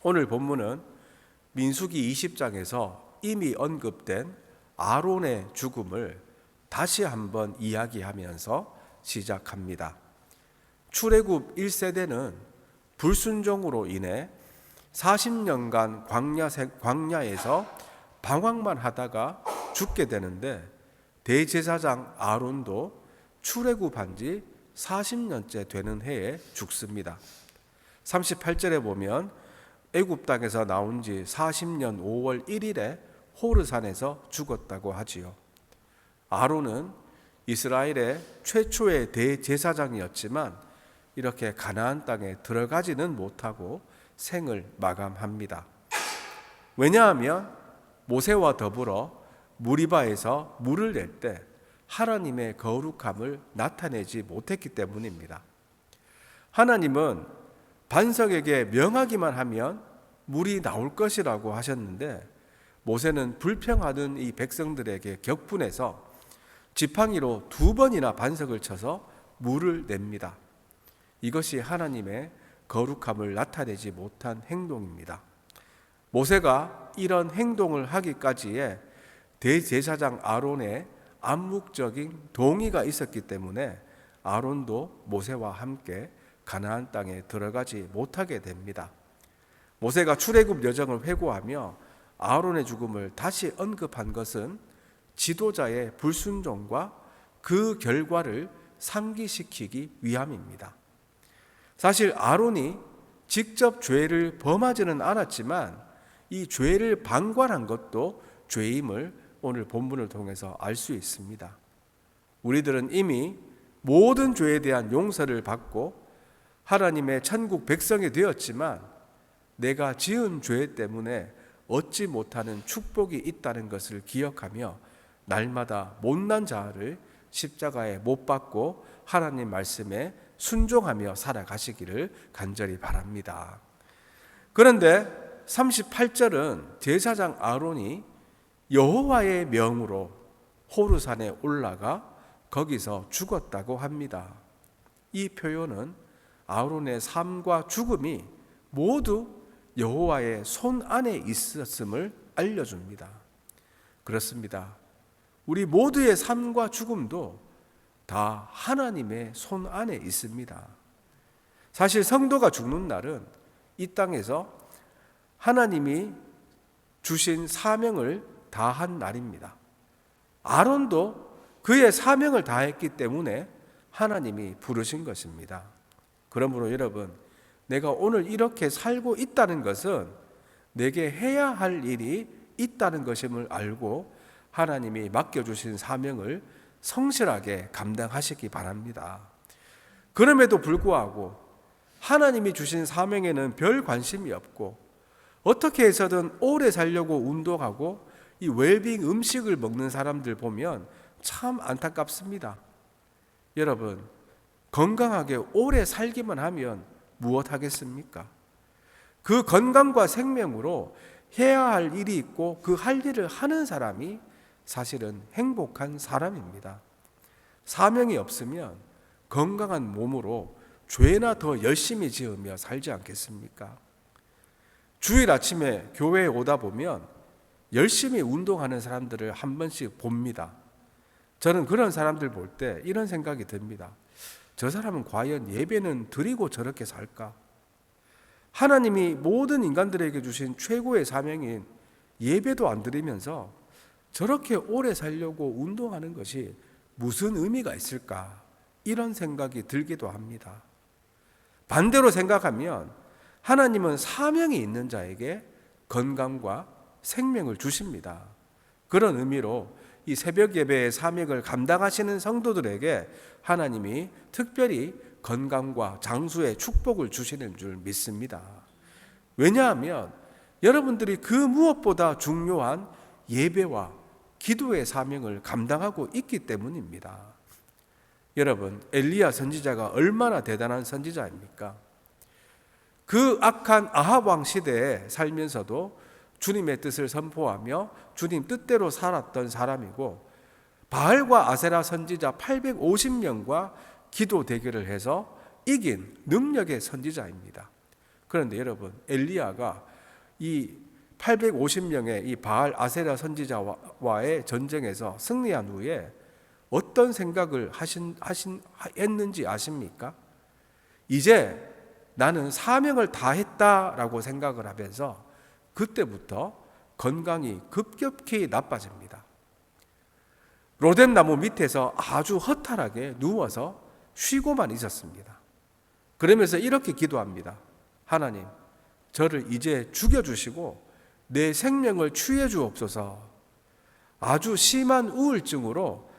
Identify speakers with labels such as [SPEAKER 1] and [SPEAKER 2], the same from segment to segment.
[SPEAKER 1] 오늘 본문은 민수기 20장에서 이미 언급된 아론의 죽음을 다시 한번 이야기하면서 시작합니다. 출애굽 1세대는 불순종으로 인해 40년간 광야에서 방황만 하다가 죽게 되는데, 대제사장 아론도 출애굽한 지 40년째 되는 해에 죽습니다. 38절에 보면 애굽 땅에서 나온 지 40년 5월 1일에 호르산에서 죽었다고 하지요. 아론은 이스라엘의 최초의 대제사장이었지만 이렇게 가나안 땅에 들어가지는 못하고 생을 마감합니다. 왜냐하면 모세와 더불어 무리바에서 물을 낼 때 하나님의 거룩함을 나타내지 못했기 때문입니다. 하나님은 반석에게 명하기만 하면 물이 나올 것이라고 하셨는데, 모세는 불평하는 이 백성들에게 격분해서 지팡이로 2번이나 반석을 쳐서 물을 냅니다. 이것이 하나님의 거룩함을 나타내지 못한 행동입니다. 모세가 이런 행동을 하기까지에 대제사장 아론의 암묵적인 동의가 있었기 때문에 아론도 모세와 함께 가나안 땅에 들어가지 못하게 됩니다. 모세가 출애굽 여정을 회고하며 아론의 죽음을 다시 언급한 것은 지도자의 불순종과 그 결과를 상기시키기 위함입니다. 사실 아론이 직접 죄를 범하지는 않았지만 이 죄를 방관한 것도 죄임을 오늘 본문을 통해서 알 수 있습니다. 우리들은 이미 모든 죄에 대한 용서를 받고 하나님의 천국 백성이 되었지만, 내가 지은 죄 때문에 얻지 못하는 축복이 있다는 것을 기억하며 날마다 못난 자아를 십자가에 못 박고 하나님 말씀에 순종하며 살아가시기를 간절히 바랍니다. 그런데 38절은 제사장 아론이 여호와의 명으로 호르산에 올라가 거기서 죽었다고 합니다. 이 표현은 아론의 삶과 죽음이 모두 여호와의 손 안에 있었음을 알려줍니다. 그렇습니다. 우리 모두의 삶과 죽음도 다 하나님의 손 안에 있습니다. 사실 성도가 죽는 날은 이 땅에서 하나님이 주신 사명을 다한 날입니다. 아론도 그의 사명을 다했기 때문에 하나님이 부르신 것입니다. 그러므로 여러분, 내가 오늘 이렇게 살고 있다는 것은 내게 해야 할 일이 있다는 것임을 알고 하나님이 맡겨주신 사명을 성실하게 감당하시기 바랍니다. 그럼에도 불구하고 하나님이 주신 사명에는 별 관심이 없고 어떻게 해서든 오래 살려고 운동하고 이 웰빙 음식을 먹는 사람들 보면 참 안타깝습니다. 여러분, 건강하게 오래 살기만 하면 무엇 하겠습니까? 그 건강과 생명으로 해야 할 일이 있고 그 할 일을 하는 사람이 사실은 행복한 사람입니다. 사명이 없으면 건강한 몸으로 죄나 더 열심히 지으며 살지 않겠습니까? 주일 아침에 교회에 오다 보면 열심히 운동하는 사람들을 한 번씩 봅니다. 저는 그런 사람들 볼 때 이런 생각이 듭니다. 저 사람은 과연 예배는 드리고 저렇게 살까? 하나님이 모든 인간들에게 주신 최고의 사명인 예배도 안 드리면서 저렇게 오래 살려고 운동하는 것이 무슨 의미가 있을까? 이런 생각이 들기도 합니다. 반대로 생각하면 하나님은 사명이 있는 자에게 건강과 생명을 주십니다. 그런 의미로 이 새벽 예배의 사명을 감당하시는 성도들에게 하나님이 특별히 건강과 장수의 축복을 주시는 줄 믿습니다. 왜냐하면 여러분들이 그 무엇보다 중요한 예배와 기도의 사명을 감당하고 있기 때문입니다. 여러분, 엘리야 선지자가 얼마나 대단한 선지자입니까? 그 악한 아합 왕 시대에 살면서도 주님의 뜻을 선포하며 주님 뜻대로 살았던 사람이고, 바알과 아세라 선지자 850명과 기도 대결을 해서 이긴 능력의 선지자입니다. 그런데 여러분, 엘리야가 이 850명의 이 바알 아세라 선지자와의 전쟁에서 승리한 후에 어떤 생각을 했는지 아십니까? 이제 나는 사명을 다했다라고 생각을 하면서 그때부터 건강이 급격히 나빠집니다. 로뎀나무 밑에서 아주 허탈하게 누워서 쉬고만 있었습니다. 그러면서 이렇게 기도합니다. 하나님, 저를 이제 죽여주시고 내 생명을 취해 주옵소서. 아주 심한 우울증으로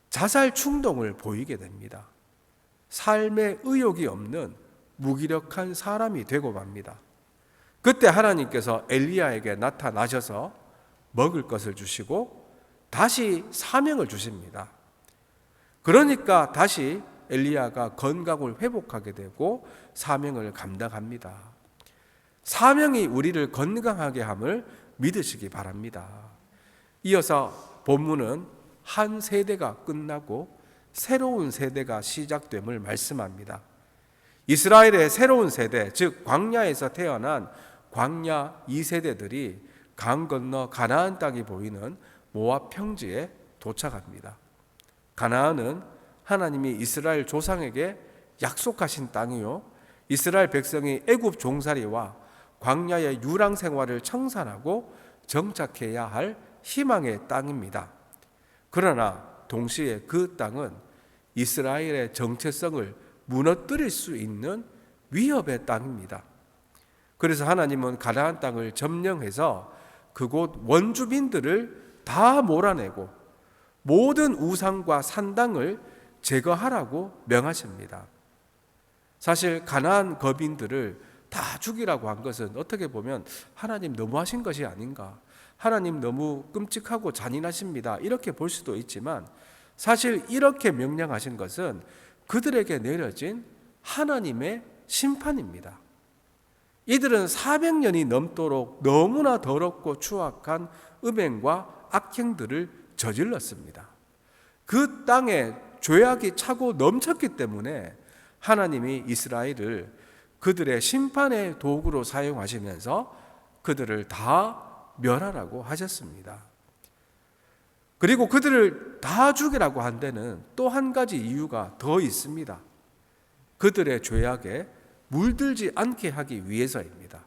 [SPEAKER 1] 자살 충동을 보이게 됩니다. 삶의 의욕이 없는 무기력한 사람이 되고 맙니다. 그때 하나님께서 엘리야에게 나타나셔서 먹을 것을 주시고 다시 사명을 주십니다. 그러니까 다시 엘리야가 건강을 회복하게 되고 사명을 감당합니다. 사명이 우리를 건강하게 함을 믿으시기 바랍니다. 이어서 본문은 한 세대가 끝나고 새로운 세대가 시작됨을 말씀합니다. 이스라엘의 새로운 세대, 즉 광야에서 태어난 광야 2세대들이 강 건너 가나안 땅이 보이는 모압 평지에 도착합니다. 가나안은 하나님이 이스라엘 조상에게 약속하신 땅이요, 이스라엘 백성이 애굽 종살이와 광야의 유랑 생활을 청산하고 정착해야 할 희망의 땅입니다. 그러나 동시에 그 땅은 이스라엘의 정체성을 무너뜨릴 수 있는 위협의 땅입니다. 그래서 하나님은 가나안 땅을 점령해서 그곳 원주민들을 다 몰아내고 모든 우상과 산당을 제거하라고 명하십니다. 사실 가나안 거민들을 다 죽이라고 한 것은 어떻게 보면 하나님 너무하신 것이 아닌가, 하나님 너무 끔찍하고 잔인하십니다, 이렇게 볼 수도 있지만 사실 이렇게 명령하신 것은 그들에게 내려진 하나님의 심판입니다. 이들은 400년이 넘도록 너무나 더럽고 추악한 음행과 악행들을 저질렀습니다. 그 땅에 죄악이 차고 넘쳤기 때문에 하나님이 이스라엘을 그들의 심판의 도구로 사용하시면서 그들을 다 멸하라고 하셨습니다. 그리고 그들을 다 죽이라고 한 데는 또 한 가지 이유가 더 있습니다. 그들의 죄악에 물들지 않게 하기 위해서입니다.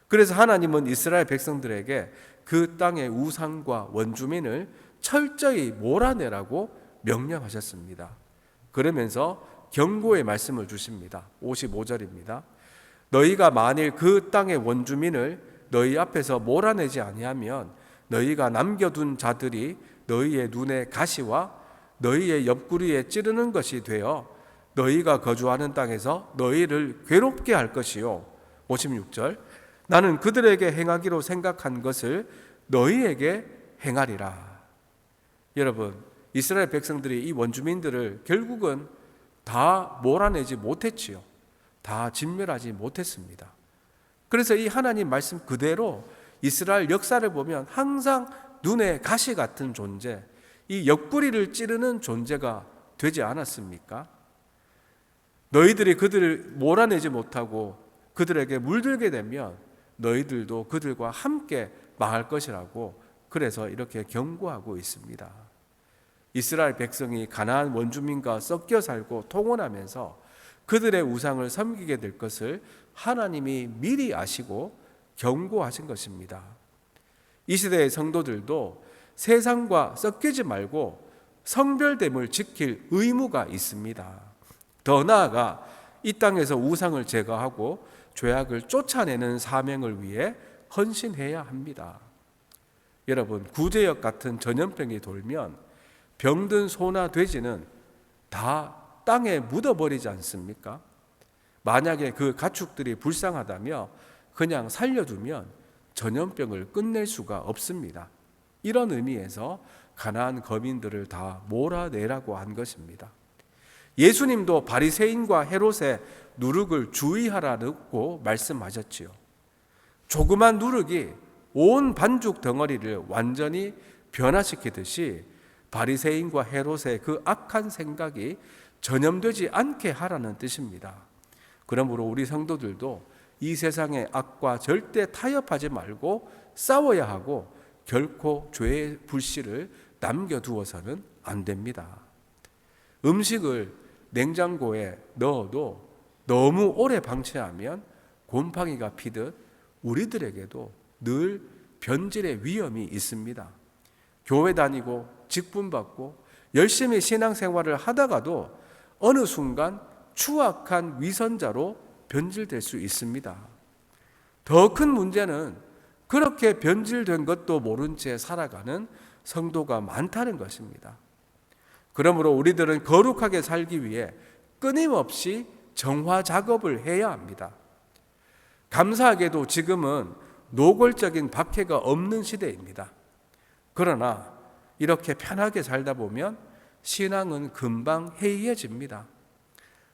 [SPEAKER 1] 그래서 하나님은 이스라엘 백성들에게 그 땅의 우상과 원주민을 철저히 몰아내라고 명령하셨습니다. 그러면서 경고의 말씀을 주십니다. 55절입니다. 너희가 만일 그 땅의 원주민을 너희 앞에서 몰아내지 아니하면 너희가 남겨둔 자들이 너희의 눈에 가시와 너희의 옆구리에 찌르는 것이 되어 너희가 거주하는 땅에서 너희를 괴롭게 할 것이요. 56절 나는 그들에게 행하기로 생각한 것을 너희에게 행하리라. 여러분, 이스라엘 백성들이 이 원주민들을 결국은 다 몰아내지 못했지요. 다 진멸하지 못했습니다. 그래서 이 하나님 말씀 그대로 이스라엘 역사를 보면 항상 눈에 가시 같은 존재, 이 옆구리를 찌르는 존재가 되지 않았습니까? 너희들이 그들을 몰아내지 못하고 그들에게 물들게 되면 너희들도 그들과 함께 망할 것이라고, 그래서 이렇게 경고하고 있습니다. 이스라엘 백성이 가나안 원주민과 섞여 살고 통혼하면서 그들의 우상을 섬기게 될 것을 하나님이 미리 아시고 경고하신 것입니다. 이 시대의 성도들도 세상과 섞이지 말고 성별됨을 지킬 의무가 있습니다. 더 나아가 이 땅에서 우상을 제거하고 죄악을 쫓아내는 사명을 위해 헌신해야 합니다. 여러분, 구제역 같은 전염병이 돌면 병든 소나 돼지는 다 땅에 묻어버리지 않습니까? 만약에 그 가축들이 불쌍하다며 그냥 살려두면 전염병을 끝낼 수가 없습니다. 이런 의미에서 가나안 거민들을 다 몰아내라고 한 것입니다. 예수님도 바리새인과 헤롯의 누룩을 주의하라고 말씀하셨지요. 조그만 누룩이 온 반죽 덩어리를 완전히 변화시키듯이 바리새인과 헤롯의 그 악한 생각이 전염되지 않게 하라는 뜻입니다. 그러므로 우리 성도들도 이 세상의 악과 절대 타협하지 말고 싸워야 하고 결코 죄의 불씨를 남겨두어서는 안 됩니다. 음식을 냉장고에 넣어도 너무 오래 방치하면 곰팡이가 피듯 우리들에게도 늘 변질의 위험이 있습니다. 교회 다니고 직분받고 열심히 신앙생활을 하다가도 어느 순간 추악한 위선자로 변질될 수 있습니다. 더 큰 문제는 그렇게 변질된 것도 모른 채 살아가는 성도가 많다는 것입니다. 그러므로 우리들은 거룩하게 살기 위해 끊임없이 정화 작업을 해야 합니다. 감사하게도 지금은 노골적인 박해가 없는 시대입니다. 그러나 이렇게 편하게 살다 보면 신앙은 금방 해이해집니다.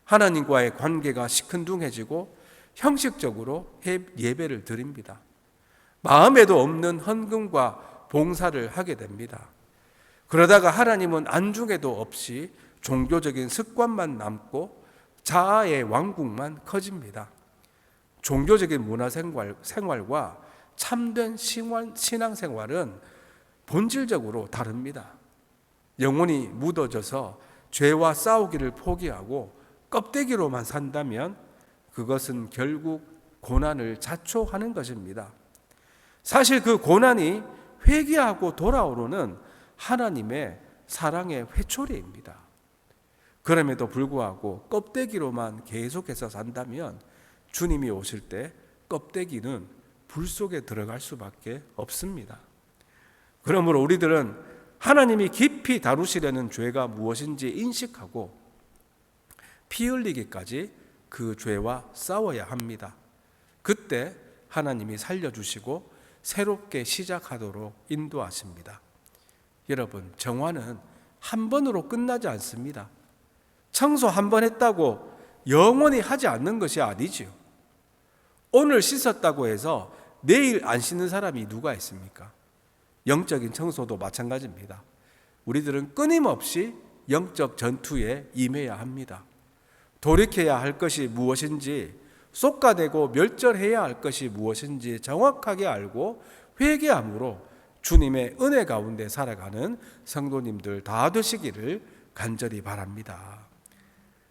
[SPEAKER 1] 하나님과의 관계가 시큰둥해지고 형식적으로 예배를 드립니다. 마음에도 없는 헌금과 봉사를 하게 됩니다. 그러다가 하나님은 안중에도 없이 종교적인 습관만 남고 자아의 왕국만 커집니다. 종교적인 문화생활과 참된 신앙생활은 본질적으로 다릅니다. 영혼이 묻어져서 죄와 싸우기를 포기하고 껍데기로만 산다면 그것은 결국 고난을 자초하는 것입니다. 사실 그 고난이 회개하고 돌아오는 하나님의 사랑의 회초리입니다. 그럼에도 불구하고 껍데기로만 계속해서 산다면 주님이 오실 때 껍데기는 불 속에 들어갈 수밖에 없습니다. 그러므로 우리들은 하나님이 깊이 다루시려는 죄가 무엇인지 인식하고 피 흘리기까지 그 죄와 싸워야 합니다. 그때 하나님이 살려주시고 새롭게 시작하도록 인도하십니다. 여러분, 정화는 한 번으로 끝나지 않습니다. 청소 한 번 했다고 영원히 하지 않는 것이 아니지요. 오늘 씻었다고 해서 내일 안 씻는 사람이 누가 있습니까? 영적인 청소도 마찬가지입니다. 우리들은 끊임없이 영적 전투에 임해야 합니다. 돌이켜야 할 것이 무엇인지, 쏟아내고 멸절해야 할 것이 무엇인지 정확하게 알고 회개함으로 주님의 은혜 가운데 살아가는 성도님들 다 되시기를 간절히 바랍니다.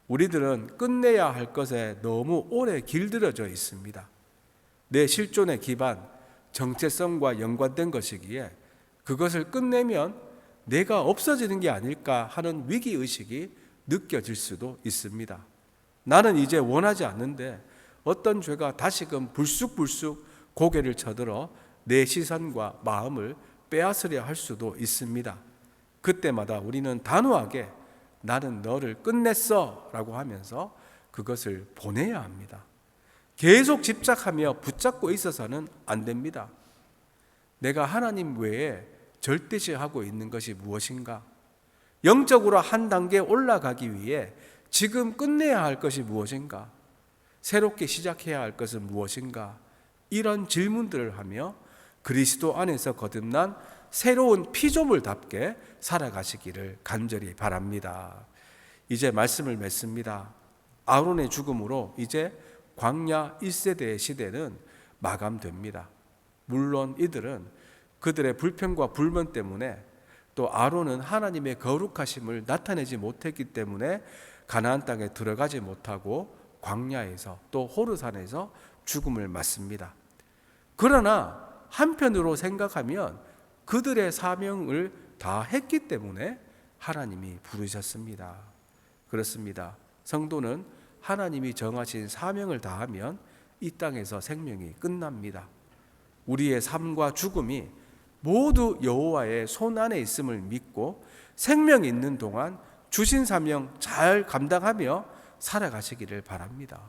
[SPEAKER 1] 우리들은 끝내야 할 것에 너무 오래 길들여져 있습니다. 내 실존의 기반, 정체성과 연관된 것이기에 그것을 끝내면 내가 없어지는 게 아닐까 하는 위기의식이 느껴질 수도 있습니다. 나는 이제 원하지 않는데 어떤 죄가 다시금 불쑥불쑥 고개를 쳐들어 내 시선과 마음을 빼앗으려 할 수도 있습니다. 그때마다 우리는 단호하게 나는 너를 끝냈어 라고 하면서 그것을 보내야 합니다. 계속 집착하며 붙잡고 있어서는 안 됩니다. 내가 하나님 외에 절대시하고 있는 것이 무엇인가? 영적으로 한 단계 올라가기 위해 지금 끝내야 할 것이 무엇인가? 새롭게 시작해야 할 것은 무엇인가? 이런 질문들을 하며 그리스도 안에서 거듭난 새로운 피조물답게 살아가시기를 간절히 바랍니다. 이제 말씀을 맺습니다. 아론의 죽음으로 이제 광야 1세대의 시대는 마감됩니다. 물론 이들은 그들의 불평과 불만 때문에 또 아론은 하나님의 거룩하심을 나타내지 못했기 때문에 가나안 땅에 들어가지 못하고 광야에서 또 호르산에서 죽음을 맞습니다. 그러나 한편으로 생각하면 그들의 사명을 다 했기 때문에 하나님이 부르셨습니다. 그렇습니다. 성도는 하나님이 정하신 사명을 다하면 이 땅에서 생명이 끝납니다. 우리의 삶과 죽음이 모두 여호와의 손 안에 있음을 믿고 생명이 있는 동안 주신 사명 잘 감당하며 살아가시기를 바랍니다.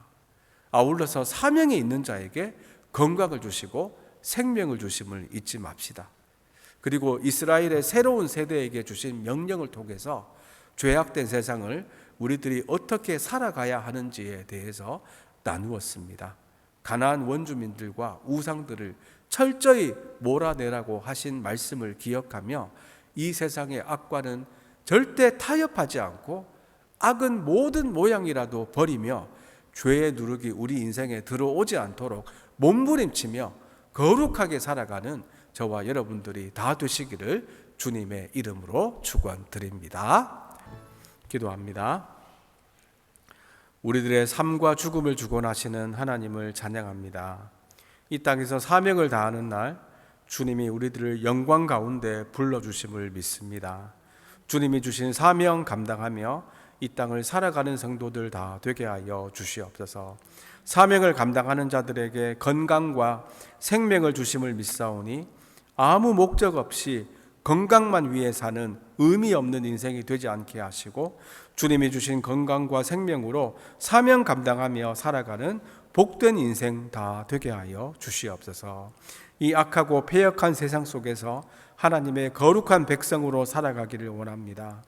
[SPEAKER 1] 아울러서 사명이 있는 자에게 건강을 주시고 생명을 주심을 잊지 맙시다. 그리고 이스라엘의 새로운 세대에게 주신 명령을 통해서 죄악된 세상을 우리들이 어떻게 살아가야 하는지에 대해서 나누었습니다. 가나안 원주민들과 우상들을 철저히 몰아내라고 하신 말씀을 기억하며 이 세상의 악과는 절대 타협하지 않고 악은 모든 모양이라도 버리며 죄의 누룩이 우리 인생에 들어오지 않도록 몸부림치며 거룩하게 살아가는 저와 여러분들이 다 되시기를 주님의 이름으로 축원드립니다. 기도합니다. 우리들의 삶과 죽음을 주권하시는 하나님을 찬양합니다. 이 땅에서 사명을 다하는 날 주님이 우리들을 영광 가운데 불러주심을 믿습니다. 주님이 주신 사명 감당하며 이 땅을 살아가는 성도들 다 되게 하여 주시옵소서. 사명을 감당하는 자들에게 건강과 생명을 주심을 믿사오니 아무 목적 없이 건강만 위해 사는 의미 없는 인생이 되지 않게 하시고 주님이 주신 건강과 생명으로 사명 감당하며 살아가는 복된 인생 다 되게 하여 주시옵소서. 이 악하고 패역한 세상 속에서 하나님의 거룩한 백성으로 살아가기를 원합니다.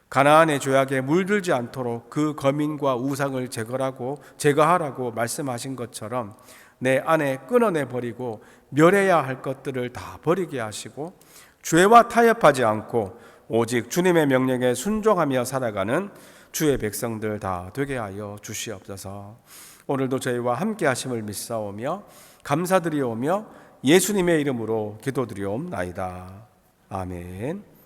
[SPEAKER 1] 가나안의 죄악에 물들지 않도록 그 거민과 우상을 제거하라고 말씀하신 것처럼 내 안에 끊어내 버리고 멸해야 할 것들을 다 버리게 하시고 죄와 타협하지 않고 오직 주님의 명령에 순종하며 살아가는 주의 백성들 다 되게 하여 주시옵소서. 오늘도 저희와 함께 하심을 믿사오며 감사드리오며 예수님의 이름으로 기도드리옵나이다. 아멘.